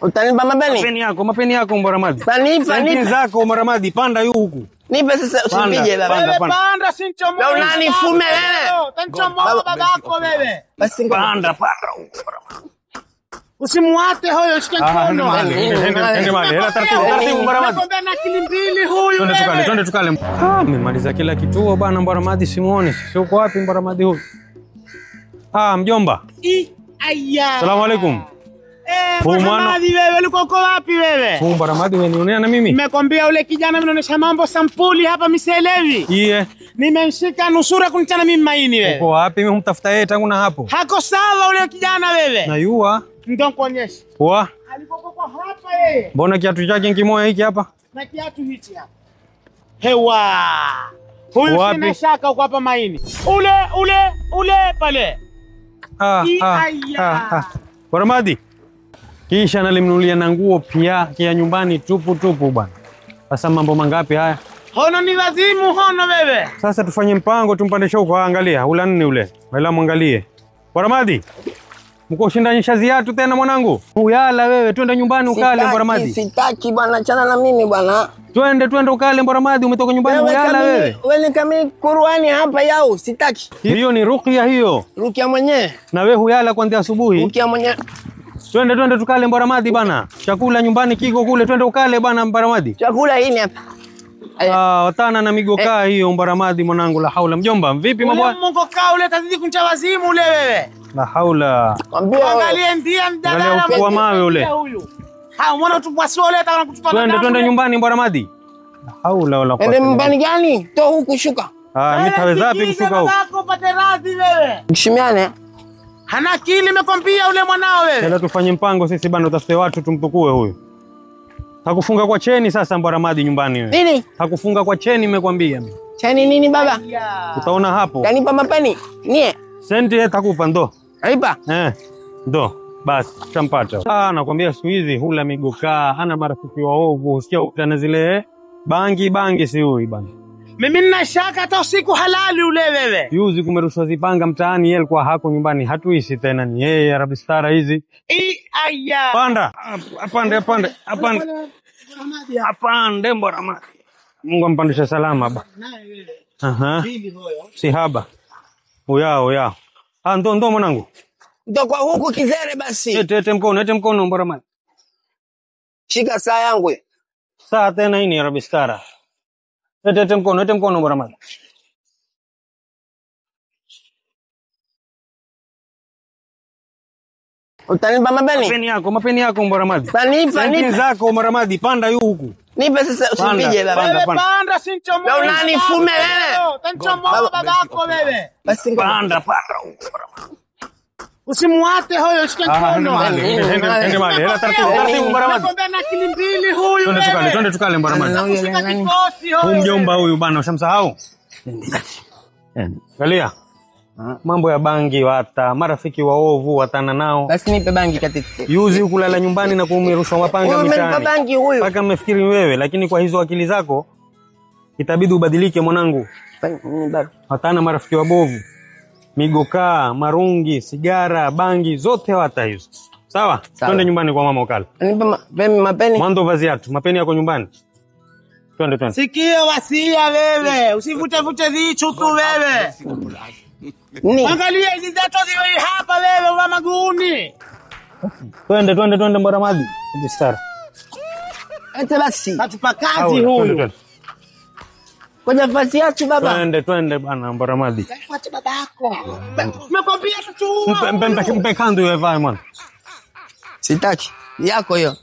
Utanipa mapeni? Mapeni yako Mbaramadi. Nipa zako Mbaramadi, panda yu huku. Nipe sasa usipige baba. Panda sinchomoa. Wewe unanifume wewe. Tanchomoa babako wewe. Basi panda huku. Usimuate huyo, shika mkono. Ende mali. Hela taratibu Mbaramadi. Nakwambia na akili mbili huyu wewe. Twende tukale. Nimemaliza kila kituo bana Mbaramadi simuone. Sio uko wapi Mbaramadi huyu? Mjomba. Aya. Asalamu alaykum. Mbaramadi wewe uko wapi wewe? Mbaramadi wewe unionea na mimi? Nimekwambia ule kijana anaonyesha mambo sampuli hapa misielewi. Nimemshika nusura kunichana mimi maini wewe. Uko wapi? Mimi humtafuta yeye tangu na hapo. Hako sawa ule kijana wewe. Na yua. Ndio kuonyesha. Poa. Alikopo kwa hapa yeye. Mbona kiatu chake kimoja hiki hapa? Na kiatu hichi hapa. Hewa. Huyu sina shaka uko hapa maini. Ule pale. Mbaramadi. Kisha nalimnulia na nguo pia kia nyumbani tupu bwana. Sasa mambo mangapi haya? Hono ni wazimu hono wewe. Sasa tufanye mpango tumpandishe huko, angalia ula nini ule. Wala muangalie. Mbaramadi. Mko ushindanyisha ziatu tena mwanangu? Uyala wewe, twende nyumbani ukale Mbaramadi. Sitaki bwana, achana na mimi bwana. Twende ukale Mbaramadi, umetoka nyumbani uyala wewe. Wewe kama Qur'ani hapa yao, sitaki. Hiyo ni ruqya hiyo. Ruqya mwenyewe. Na wewe huyala kuanzia asubuhi. Ruqya mwenyewe. Twende tukale Mbaramadi bana. Chakula nyumbani kiko kule, twende ukale bana Mbaramadi. Chakula hili hapa. Watana na migokaa hiyo Mbaramadi mwanangu, la haula. Mjomba, vipi mambo? Mgokaa ule tazidi kuncha wazimu ule wewe. La haula. Angalia ndia mjadala kwa mawe ule. Umeona tupwasi ule nataka kutupa. Twende nyumbani Mbaramadi. La haula wala quwwata. Ende mbani gani? To huku shuka. Mimi taweza wapi kushuka huko? Baba upate radhi wewe. Mshimiane. Hana akili nimekwambia ule mwanao wewe. Sasa tufanye mpango sisi bana, utafute watu tumtukue huyu. Hakufunga kwa cheni sasa Mbaramadi nyumbani wewe. Nini? Hakufunga kwa cheni nimekwambia mimi. Cheni nini baba? Utaona hapo. Kanipa mapeni? Nie. Senti atakupa ndo. Aipa? Ndo. Basi tampata. Nakwambia siku hizi hula migokaa, hana marafiki waovu, usikia ukutana zile bangi si huyu bana. Mimi nina shaka hata usiku halali ule wewe. Yuzi kumerushwa zipanga mtaani, yeye alikuwa hako nyumbani, hatuishi tena ni yeye Arabistara hizi. Aya. Panda. Apande Mbaramadi. Mungu ampandishe salama ba. Si haba. Uyao. Ndo mwanangu. Ndo kwa huku kizere basi. Ete mkono Mbaramadi. Shika saa yangu. Saa tena hii ni Arabistara. Ete mkono Mbaramadi. Utanipa mapeni? Mapeni yako Mbaramadi. Nipa zako Mbaramadi, panda yu huku. Nipe sasa usipige baba. Panda sinchomoa. Wewe unanifume wewe. Tanchomoa babako wewe. Basi panda huku. Usimuate huyo, shika mkono. Ende mali. Hela taratibu Mbaramadi. Nakwambia na akili mbili huyu wewe. Twende tukale Mbaramadi. Huyu mjomba huyu bana, ushamsahau? Angalia. Mambo ya bangi wata, marafiki waovu watana nao. Basi nipe bangi katika. Yuzi kulala nyumbani na kuumirushwa mapanga mitaani. Nipe bangi huyu. Paka mmefikiri wewe, lakini kwa hizo akili zako itabidi ubadilike mwanangu. Watana marafiki wabovu. Migokaa, marungi, sigara, bangi zote wata hizo. Sawa? Twende nyumbani kwa mama ukala. Nipe mapeni. Mwanzo vaziatu, mapeni yako nyumbani. Twende. Sikia wasia wewe, usivute vichu tu wewe. Angalia hizi zato ziwe hapa wewe wa maguni. Twende Mbaramadi. Arabistara. Ete basi. Katupakazi huyu. Kwa nafasi yako baba. Twende bana Mbaramadi. Fuate babako. Nimekwambia tu. Mpe kandu yevae mwana. Sitaki. Yako hiyo.